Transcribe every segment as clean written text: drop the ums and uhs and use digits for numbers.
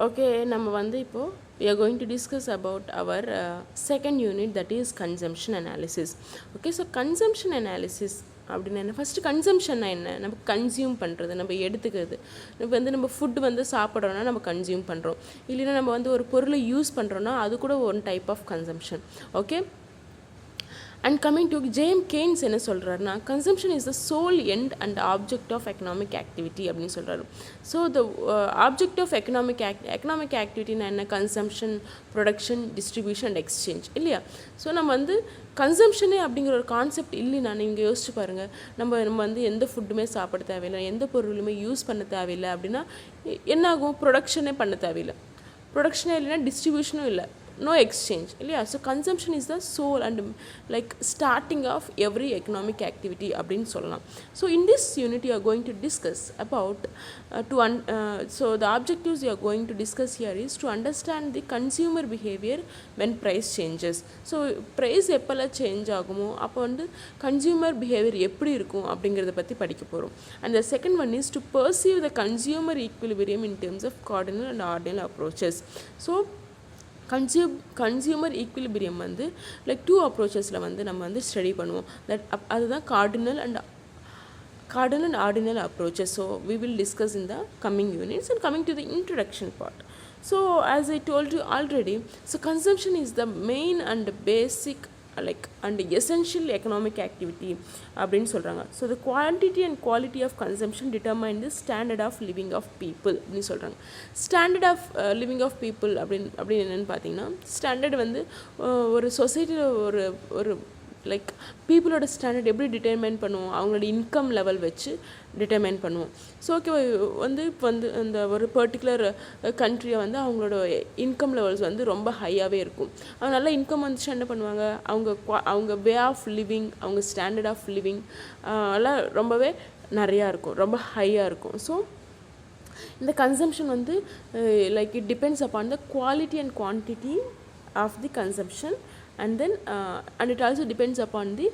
Okay, நம்ம வந்து இப்போ we are going to discuss about our second unit, that is consumption analysis. Okay, so consumption analysis அப்படின்னா என்ன? First கன்சம்ஷன்னா என்ன? நம்ம கன்சியூம் பண்ணுறது, நம்ம எடுத்துக்கிறது. இப்போ வந்து நம்ம ஃபுட்டு வந்து சாப்பிட்றோன்னா நம்ம கன்சியூம் பண்ணுறோம், இல்லைன்னா நம்ம வந்து ஒரு பொருளை யூஸ் பண்ணுறோன்னா அது கூட one type of consumption. Okay, and coming to James Keynes என்ன சொல்கிறாருன்னா, consumption is the sole end and object of economic activity அப்படின்னு சொல்கிறாரு. So the object of economic ஆக்டிவிட்டினா என்ன? Consumption, production, distribution and exchange, இல்லையா? ஸோ நம்ம வந்து கன்சம்ஷனே அப்படிங்கிற ஒரு கான்செப்ட் இல்லைன்னா நீங்கள் யோசிச்சு பாருங்கள், நம்ம வந்து எந்த ஃபுட்டுமே சாப்பிட தேவையில்லை, எந்த பொருளுமே யூஸ் பண்ண தேவையில்லை அப்படின்னா என்னாகும்? ப்ரொடக்ஷனே பண்ண தேவையில்லை, ப்ரொடக்ஷனே இல்லைன்னா டிஸ்ட்ரிபியூஷனும் இல்லை, no exchange, இல்லையா? So consumption is the sole and like starting of every economic activity அப்படின்னு சொல்லலாம். So in this unit you are going to discuss about so the objectives you are going to discuss here is to understand the consumer behaviour when price changes. So price எப்போல்லாம் change ஆகுமோ அப்போ வந்து consumer behaviour எப்படி இருக்கும் அப்படிங்கிறத பற்றி படிக்க போகிறோம். And the second one is to perceive the equilibrium in terms of cardinal and ordinal approaches. So consumer equilibrium வந்து லைக் டூ அப்ரோச்சஸில் வந்து நம்ம வந்து ஸ்டடி பண்ணுவோம். அதுதான் cardinal and ordinal approaches. So we will discuss in the coming units. And coming to the introduction part, so as I told you already, so consumption is the main and basic and essential economic activity அப்படின்னு சொல்கிறாங்க. So the quantity and quality of consumption determine the standard of living of people அப்படின்னு சொல்கிறாங்க. Standard of living of people அப்படின்னு என்னென்னு பார்த்தீங்கன்னா, standard வந்து ஒரு சொசைட்டியில் ஒரு லைக் பீப்புளோட ஸ்டாண்டர்ட் எப்படி டிட்டர்மைன் பண்ணுவோம்? அவங்களோட இன்கம் லெவல் வச்சு டிட்டர்மைன் பண்ணுவோம். ஸோ ஓகே, வந்து இப்போ வந்து இந்த ஒரு பர்டிகுலர் கண்ட்ரியை வந்து அவங்களோட இன்கம் லெவல்ஸ் வந்து ரொம்ப ஹையாகவே இருக்கும். அவங்க நல்ல இன்கம் வந்துச்சு என்ன பண்ணுவாங்க, அவங்க வே ஆஃப் லிவிங், அவங்க ஸ்டாண்டர்ட் ஆஃப் லிவிங் எல்லாம் ரொம்பவே நிறையா இருக்கும், ரொம்ப ஹையாக இருக்கும். ஸோ இந்த கன்சம்ஷன் வந்து like it depends upon the quality and quantity of the consumption, and then and it also depends upon the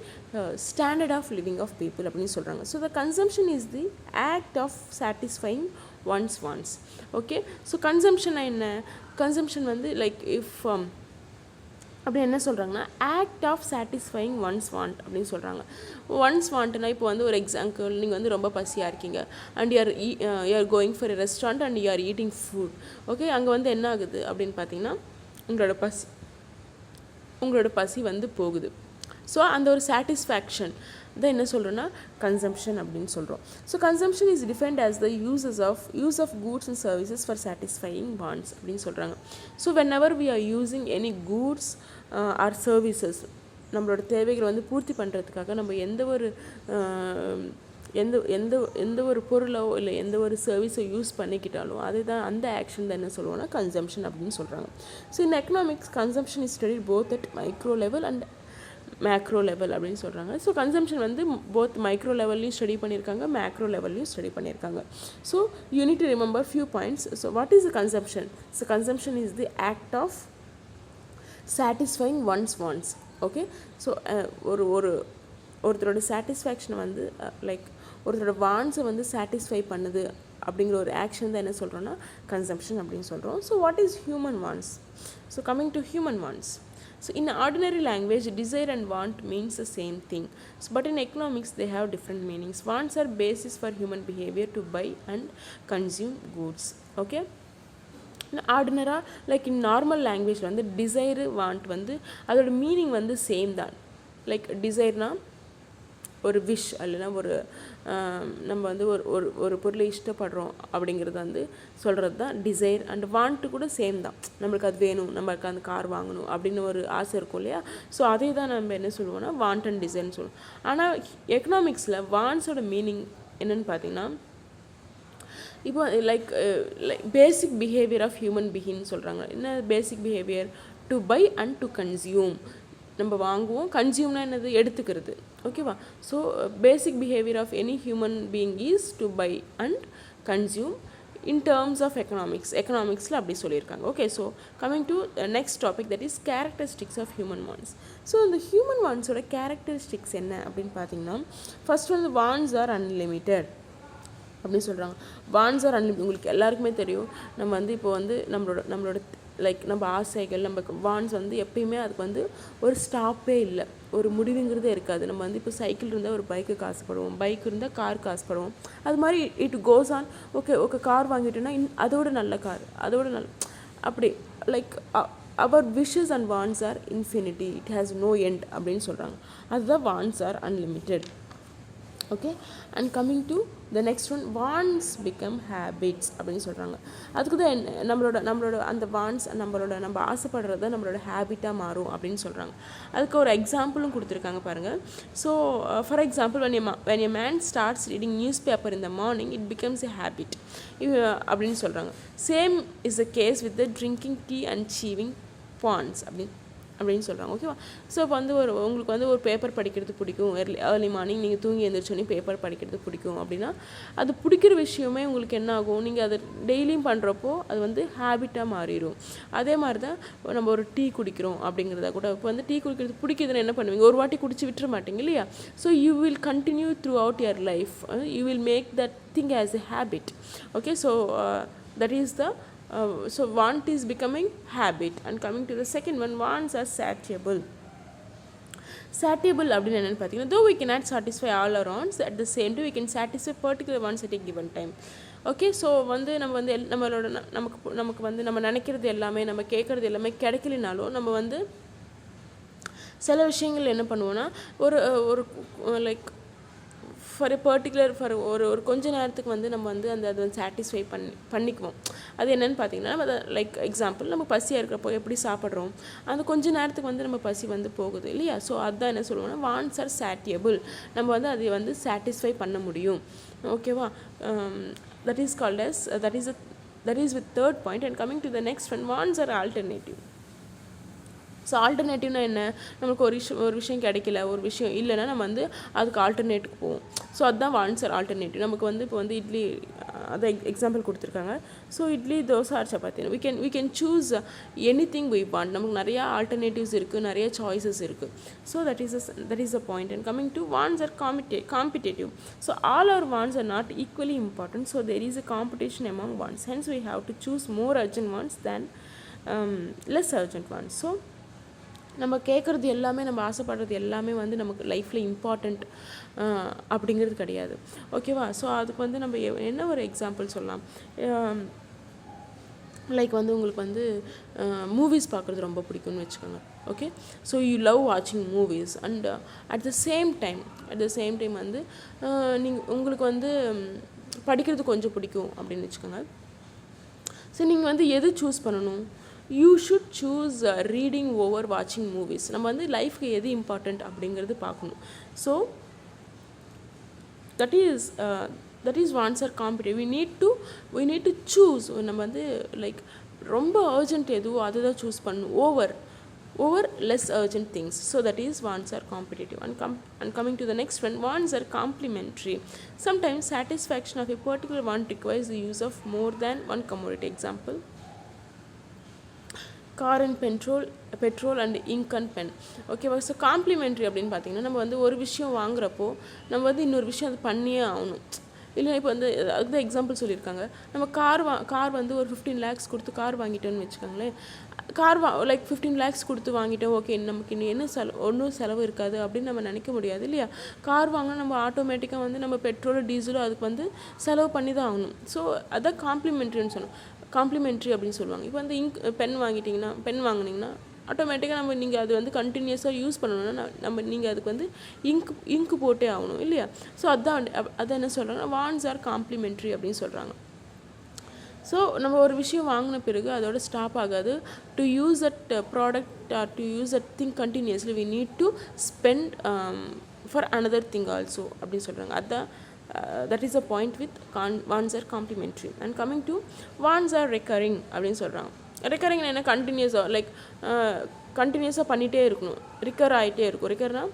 standard of living of people அப்படின்னு சொல்கிறாங்க. So the consumption is the act of satisfying one's wants. Okay, so consumption என்ன? consumption வந்து like if அப்படி என்ன சொல்கிறாங்கன்னா, act of satisfying one's want அப்படின்னு சொல்கிறாங்க. Once வாண்ட்னா இப்போ வந்து ஒரு எக்ஸாம்பிள், நீங்கள் வந்து ரொம்ப பசியாக இருக்கீங்க and you're going for a restaurant and you're eating food. Okay, அங்கே வந்து என்ன ஆகுது அப்படின்னு பார்த்தீங்கன்னா, உங்களோட பசி வந்து போகுது. ஸோ அந்த ஒரு சாட்டிஸ்ஃபேக்ஷன் தான் என்ன சொல்கிறோன்னா கன்சம்ஷன் அப்படின்னு சொல்கிறோம். So consumption is defined as the use of goods and services for satisfying wants அப்படின்னு சொல்கிறாங்க. So whenever we are using any goods or services, நம்மளோட தேவைகளை வந்து பூர்த்தி பண்ணுறதுக்காக நம்ம எந்த ஒரு பொருளோ இல்லை எந்த ஒரு சர்வீஸோ யூஸ் பண்ணிக்கிட்டாலும் அதுதான் அந்த ஆக்ஷன் தான் என்ன சொல்லுவோம்னா கன்சம்ஷன் அப்படின்னு சொல்கிறாங்க. So in economics consumption is studied both at micro level and macro level அப்படின்னு சொல்கிறாங்க. ஸோ கன்சம்ஷன் வந்து போத் மைக்ரோ லெவல்லையும் ஸ்டடி பண்ணியிருக்காங்க, மேக்ரோ லெவல்லையும் ஸ்டடி பண்ணியிருக்காங்க. So you need to remember few points. So what is the consumption? So consumption is the act of satisfying one's wants. Okay, so ஒருத்தரோட சாட்டிஸ்ஃபேக்ஷனை வந்து லைக் ஒருத்தரோட வாண்ட்ஸை வந்து சாட்டிஸ்ஃபை பண்ணுது அப்படிங்கிற ஒரு ஆக்ஷன் தான் என்ன சொல்கிறோன்னா கன்சம்ஷன் அப்படின்னு சொல்கிறோம். So what is human wants? So coming to human wants, so in ordinary language desire and want means the same thing, so but in economics they have different meanings. Wants are basis for human behavior to buy and consume goods. Okay, ஆர்டினராக like in normal லாங்குவேஜில் வந்து Dzire want வந்து அதோட meaning வந்து same தான். Like டிசைர்னால் ஒரு wish, இல்லைனா ஒரு நம்ம வந்து ஒரு பொருளை இஷ்டப்படுறோம் அப்படிங்கிறது வந்து சொல்கிறது தான் டிசைர். அண்ட் வாண்ட்டு கூட சேம் தான், நம்மளுக்கு அது வேணும், நம்மளுக்கு அந்த கார் வாங்கணும் அப்படின்னு ஒரு ஆசை இருக்கும் இல்லையா? ஸோ அதே தான் நம்ம என்ன சொல்லுவோம்னா வாண்ட் அண்ட் டிசைர்னு சொல்லுவோம். ஆனால் எக்கனாமிக்ஸில் வாண்ட்ஸோட மீனிங் என்னென்னு பார்த்தீங்கன்னா, இப்போ like basic behaviour of human பீயிங்னு சொல்கிறாங்க. என்ன basic behaviour? To buy and to consume. நம்ம வாங்குவோம், கன்சியூம்னா என்னது? எடுத்துக்கிறது. ஓகேவா? So basic behaviour of any human being is to buy and consume in terms of எக்கனாமிக்ஸில் அப்படி சொல்லியிருக்காங்க. Okay, so coming to next topic, that is characteristics of human wants. So இந்த ஹியூமன் வாண்ட்ஸோட கேரக்டரிஸ்டிக்ஸ் என்ன அப்படின்னு பார்த்தீங்கன்னா, ஃபர்ஸ்ட் வந்து wants R unlimited. அப்படின்னு சொல்கிறாங்க. Wants are unlimited. உங்களுக்கு எல்லாருக்குமே தெரியும், நம்ம வந்து இப்போ வந்து நம்மளோட லைக் நம்ம ஆசைகள், நம்ம வான்ஸ் வந்து எப்பயுமே அதுக்கு வந்து ஒரு ஸ்டாப்பே இல்லை, ஒரு முடிவுங்கிறதே இருக்காது. நம்ம வந்து இப்போ சைக்கிள் இருந்தால் ஒரு பைக்குக்கு ஆசைப்படுவோம், பைக் இருந்தால் காருக்கு ஆசைப்படுவோம். அது மாதிரி it goes on. Okay car வாங்கிட்டோன்னா அதோட நல்ல கார், அதோட நல்ல அப்படி like our wishes and wants are infinity, it has no end அப்படின்னு சொல்கிறாங்க. அதுதான் wants are unlimited. Okay, and coming to the next one, wants become habits அப்படின்னு சொல்கிறாங்க. அதுக்கு தான் நம்மளோட அந்த வான்ஸ் நம்ம ஆசைப்படுறத நம்மளோட ஹேபிட்டாக மாறும் அப்படின்னு சொல்கிறாங்க. அதுக்கு ஒரு எக்ஸாம்பிளும் கொடுத்துருக்காங்க பாருங்கள். So for example, when a man starts reading newspaper in the morning, it becomes a habit அப்படின்னு சொல்கிறாங்க. Same is the case with the drinking tea and chewing paans அப்படின்னு சொல்கிறாங்க. ஓகேவா? ஸோ இப்போ வந்து உங்களுக்கு வந்து ஒரு பேப்பர் படிக்கிறது பிடிக்கும், ஏர்லி மார்னிங் நீங்கள் தூங்கி எழுந்திரிச்சோன்னே பேப்பர் படிக்கிறது பிடிக்கும் அப்படின்னா, அது பிடிக்கிற விஷயமே உங்களுக்கு என்ன ஆகும், நீங்கள் அதை டெய்லியும் பண்ணுறப்போ அது வந்து ஹேபிட்டாக மாறிடும். அதே மாதிரி தான் நம்ம ஒரு டீ குடிக்கிறோம் அப்படிங்கிறத கூட, இப்போ வந்து டீ குடிக்கிறது பிடிக்குதுன்னு என்ன பண்ணுவீங்க, ஒரு வாட்டி குடிச்சு விட்டுற மாட்டீங்க இல்லையா? So you will continue throughout your life, you will make that thing as a habit. Okay, so that is the so want is becoming habit. And coming to the second one, wants are satiable. Satiable அப்படின்னு என்னென்னு பார்த்தீங்கன்னா, though we cannot satisfy all our wants, at the same time we can satisfy particular wants at a given time. Okay, so வந்து நம்ம வந்து நமக்கு வந்து நம்ம நினைக்கிறது எல்லாமே, நம்ம கேட்குறது எல்லாமே கிடைக்கலனாலும், நம்ம வந்து சில விஷயங்கள் என்ன பண்ணுவோன்னா, ஒரு லைக் ஃபார் எ பர்டிகுலர் ஒரு கொஞ்ச நேரத்துக்கு வந்து நம்ம வந்து அதை வந்து சாட்டிஸ்ஃபை பண்ணிக்குவோம். அது என்னென்னு பார்த்தீங்கன்னா, நம்ம லைக் எக்ஸாம்பிள், நம்ம பசியாக இருக்கிறப்போ எப்படி சாப்பிட்றோம், அந்த கொஞ்ச நேரத்துக்கு வந்து நம்ம பசி வந்து போகுது இல்லையா? ஸோ அதுதான் என்ன சொல்லுவோம்னா, வான்ஸ் ஆர் சாட்டியபிள். நம்ம வந்து அதை வந்து சாட்டிஸ்ஃபை பண்ண முடியும். ஓகேவா? That is called as that is with third point. And coming to the next one, wants are alternative. So ஆல்டர்னேட்டிவ்னா என்ன, நமக்கு ஒரு விஷயம் கிடைக்கல, ஒரு விஷயம் இல்லைன்னா நம்ம வந்து அதுக்கு ஆல்டர்னேட்டுக்கு போவோம். ஸோ அதுதான் வான்ஸ் ஆர் ஆல்டர்னேட்டிவ். நமக்கு வந்து இப்போ வந்து இட்லி, அதை எக்ஸாம்பிள் கொடுத்துருக்காங்க. So idli, dosa or chapati, we can choose anything we want. நமக்கு நிறையா ஆல்டர்னேட்டிவ்ஸ் இருக்குது, நிறைய சாய்ஸஸ் இருக்குது. So that is the point. And coming to wants are competitive. So all our wants are not equally important. So there is a competition among wants. Hence we have to choose more urgent wants than less urgent wants. So நம்ம கேட்குறது எல்லாமே, நம்ம ஆசைப்படுறது எல்லாமே வந்து நமக்கு லைஃப்பில் important அப்படிங்கிறது கிடையாது. ஓகேவா? ஸோ அதுக்கு வந்து நம்ம என்ன ஒரு எக்ஸாம்பிள் சொல்லலாம், லைக் வந்து உங்களுக்கு வந்து மூவிஸ் பார்க்குறது ரொம்ப பிடிக்கும்னு வச்சுக்கோங்க. ஓகே, ஸோ யூ லவ் வாட்சிங் movies and at the same time வந்து உங்களுக்கு வந்து படிக்கிறது கொஞ்சம் பிடிக்கும் அப்படின்னு வச்சுக்கோங்க. ஸோ நீங்கள் வந்து எது சூஸ் பண்ணணும், you should choose reading over வாட்சிங் மூவிஸ். நம்ம வந்து லைஃப்க்கு எது இம்பார்ட்டண்ட் அப்படிங்கிறது பார்க்கணும். So that is wants are competitive. we need to choose. நம்ம வந்து லைக் ரொம்ப அர்ஜென்ட் எதுவோ அதுதான் சூஸ் பண்ணணும் over less urgent things. So that is wants are competitive. And coming to the next one, wants are complementary. Sometimes satisfaction of a particular want requires the use of more than one commodity. Example, car and petrol and ink and pen. ஓகேவா? So complementary அப்படின்னு பார்த்தீங்கன்னா, நம்ம வந்து ஒரு விஷயம் வாங்குறப்போ நம்ம வந்து இன்னொரு விஷயம் அது பண்ணியே ஆகணும். இல்லை இப்போ வந்து அதுக்கு தான் எக்ஸாம்பிள் சொல்லியிருக்காங்க. நம்ம கார் வந்து ஒரு 15 lakhs கொடுத்து கார் வாங்கிட்டோன்னு வச்சுக்கோங்களேன். லைக் 15 lakhs கொடுத்து வாங்கிட்டோம், ஓகே நமக்கு இன்னும் என்ன ஒன்றும் செலவு இருக்காது அப்படின்னு நம்ம நினைக்க முடியாது இல்லையா? கார் வாங்கினா நம்ம ஆட்டோமேட்டிக்காக வந்து நம்ம பெட்ரோலோ டீசலோ அதுக்கு வந்து செலவு பண்ணி தான் ஆகணும். ஸோ அதான் காம்ப்ளிமெண்ட்ரின்னு சொன்னோம். காம்ப்ளிமெண்ட்ரி அப்படின்னு சொல்லுவாங்க. இப்போ வந்து பென் வாங்கினீங்கன்னா ஆட்டோமேட்டிக்காக நீங்கள் அது வந்து கண்டினியூஸாக யூஸ் பண்ணணும்னா நீங்கள் அதுக்கு வந்து இங்கு போட்டே ஆகணும் இல்லையா? ஸோ அதான் என்ன சொல்கிறாங்கன்னா, வான்ஸ் ஆர் காம்ப்ளிமெண்ட்ரி அப்படின்னு சொல்கிறாங்க. ஸோ நம்ம ஒரு விஷயம் வாங்கின பிறகு அதோட ஸ்டாப் ஆகாது. To use that product or to use that thing continuously we need to spend for another thing also அப்படின்னு சொல்கிறாங்க. அதுதான் that is a point with wants are complementary. And coming to wants are recurring அப்படின்னு சொல்கிறாங்க. Recurring என்ன, கண்டினியூஸாக பண்ணிகிட்டே இருக்கணும், rigger ஆகிட்டே இருக்கும். ரிக்கர்னால்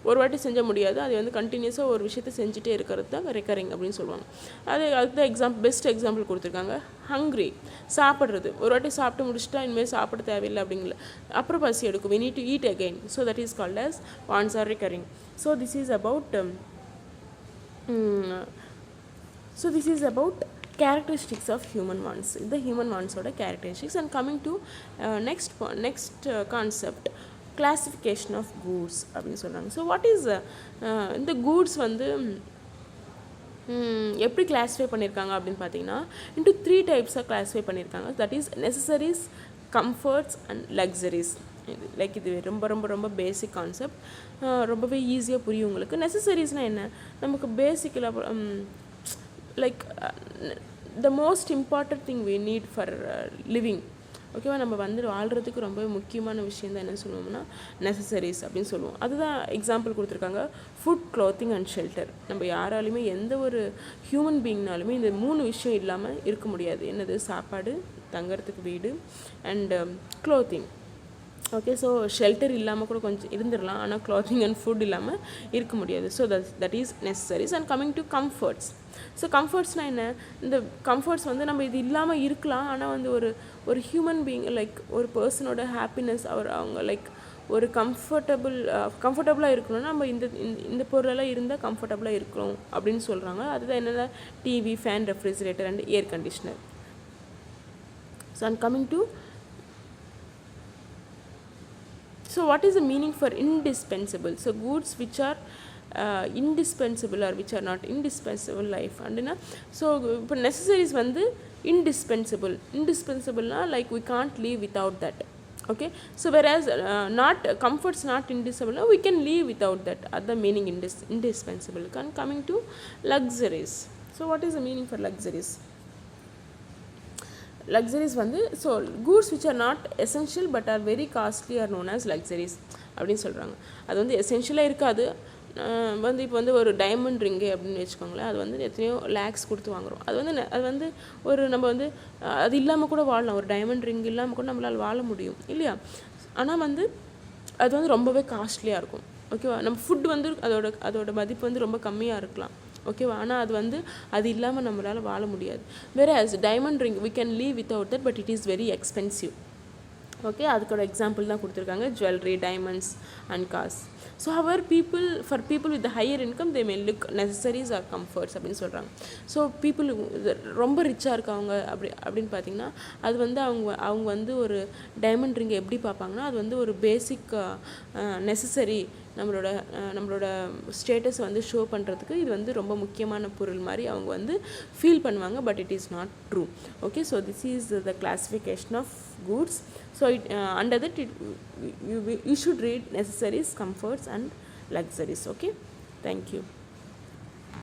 ஒரு வாட்டி செஞ்ச முடியாது, அது வந்து கண்டினியூஸாக ஒரு விஷயத்தை செஞ்சுட்டே இருக்கிறது தான் ரெக்கரிங் அப்படின்னு சொல்லுவாங்க. அதுக்கு பெஸ்ட் எக்ஸாம்பிள் கொடுத்துருக்காங்க. ஹங்க்ரி, சாப்பிட்றது, ஒரு வாட்டி சாப்பிட்டு முடிச்சுட்டா இனிமேல் சாப்பிட தேவையில்லை அப்படிங்கல, அப்புறம் பசி எடுக்கும், we need to eat again. So that is called as wants are recurring. So this is about So this is about characteristics of human wants, the human wants oda characteristics. And coming to next concept, classification of goods அப்படினு சொல்றாங்க. So what is இந்த goods வந்து எப்படி classify பண்ணியிருக்காங்க அப்படின்னு பார்த்தீங்கன்னா into 3 டைப்ஸாக classify பண்ணியிருக்காங்க. That is necessaries, comforts and luxuries. Like இது ரொம்ப ரொம்ப ரொம்ப பேசிக் கான்செப்ட், ரொம்பவே ஈஸியாக புரியும் உங்களுக்கு. நெசசரிஸ்னால் என்ன, நமக்கு basically like the most important thing we need for living. ஓகேவா, நம்ம வந்து வாழ்கிறதுக்கு ரொம்ப முக்கியமான விஷயம் தான் என்ன சொல்லுவோம்னா நெசசரிஸ் அப்படின்னு சொல்லுவோம். அதுதான் எக்ஸாம்பிள் கொடுத்துருக்காங்க, ஃபுட், க்ளோத்திங் அண்ட் ஷெல்டர். நம்ம யாராலையுமே எந்த ஒரு ஹியூமன் பீயிங்னாலுமே இந்த 3 விஷயம் இல்லாமல் இருக்க முடியாது. என்னது, சாப்பாடு, தங்கறதுக்கு வீடு and clothing. Okay, so shelter இல்லாமல் கூட கொஞ்சம் இருந்துடலாம், ஆனால் க்ளாத்திங் அண்ட் ஃபுட் இல்லாமல் இருக்க முடியாது. So that is necessaries. And coming to comforts. So கம்ஃபர்ட்ஸ்னால் என்ன, இந்த கம்ஃபர்ட்ஸ் வந்து நம்ம இது இல்லாமல் இருக்கலாம், ஆனால் வந்து ஒரு ஹியூமன் பீயிங் லைக் ஒரு பர்சனோட ஹாப்பினஸ் அவங்க லைக் ஒரு கம்ஃபர்டபுளாக இருக்கணும்னா நம்ம இந்த பொருளெல்லாம் இருந்தால் கம்ஃபர்டபுளாக இருக்கணும் அப்படின்னு சொல்கிறாங்க. அதுதான் என்னென்ன, TV, fan, refrigerator and air conditioner. So and coming to so what is the meaning for indispensable? So goods which are indispensable or which are not indispensable life andna. So இப்போ necessaries வந்து indispensable na like we can't live without that. Okay, so whereas not comforts not indispensable, we can live without that. Other meaning indispensable. And coming to luxuries. So what is the meaning for luxuries? Luxuries வந்து so goods which are not essential but are very costly are known as luxuries அப்படின்னு சொல்கிறாங்க. அது வந்து எசென்ஷியலாக இருக்காது. வந்து இப்போ வந்து ஒரு டைமண்ட் ரிங்கு அப்படின்னு வச்சுக்கோங்களேன், அது வந்து எத்தனையோ லேக்ஸ் கொடுத்து வாங்குகிறோம். அது வந்து ஒரு நம்ம வந்து அது இல்லாமல் கூட வாழலாம். ஒரு டைமண்ட் ரிங் இல்லாமல் கூட நம்மளால் வாழ முடியும் இல்லையா. ஆனால் வந்து அது வந்து ரொம்பவே காஸ்ட்லியாக இருக்கும். ஓகேவா, நம்ம ஃபுட் வந்து அதோட மதிப்பு வந்து ரொம்ப கம்மியாக இருக்கலாம். ஓகேவா, ஆனால் அது இல்லாமல் நம்மளால் வாழ முடியாது. Whereas diamond ring we can live without that but it is very expensive. Okay, அதுக்கோட எக்ஸாம்பிள் தான் கொடுத்துருக்காங்க, jewellery, diamonds and cars. So for people with higher income they may look necessaries or comforts அப்படின்னு சொல்கிறாங்க. So people ரொம்ப ரிச்சாக இருக்கவங்க அப்படின்னு பார்த்தீங்கன்னா அது வந்து அவங்க வந்து ஒரு டைமண்ட் ரிங்கை எப்படி பார்ப்பாங்கன்னா அது வந்து ஒரு பேசிக் நெசசரி, நம்மளோட ஸ்டேட்டஸ் வந்து ஷோ பண்ணுறதுக்கு இது வந்து ரொம்ப முக்கியமான பொருள் மாதிரி அவங்க வந்து ஃபீல் பண்ணுவாங்க. But it is not true. Okay, so this is the classification of goods. So under that you should read necessaries, comforts and luxuries. Okay, thank you.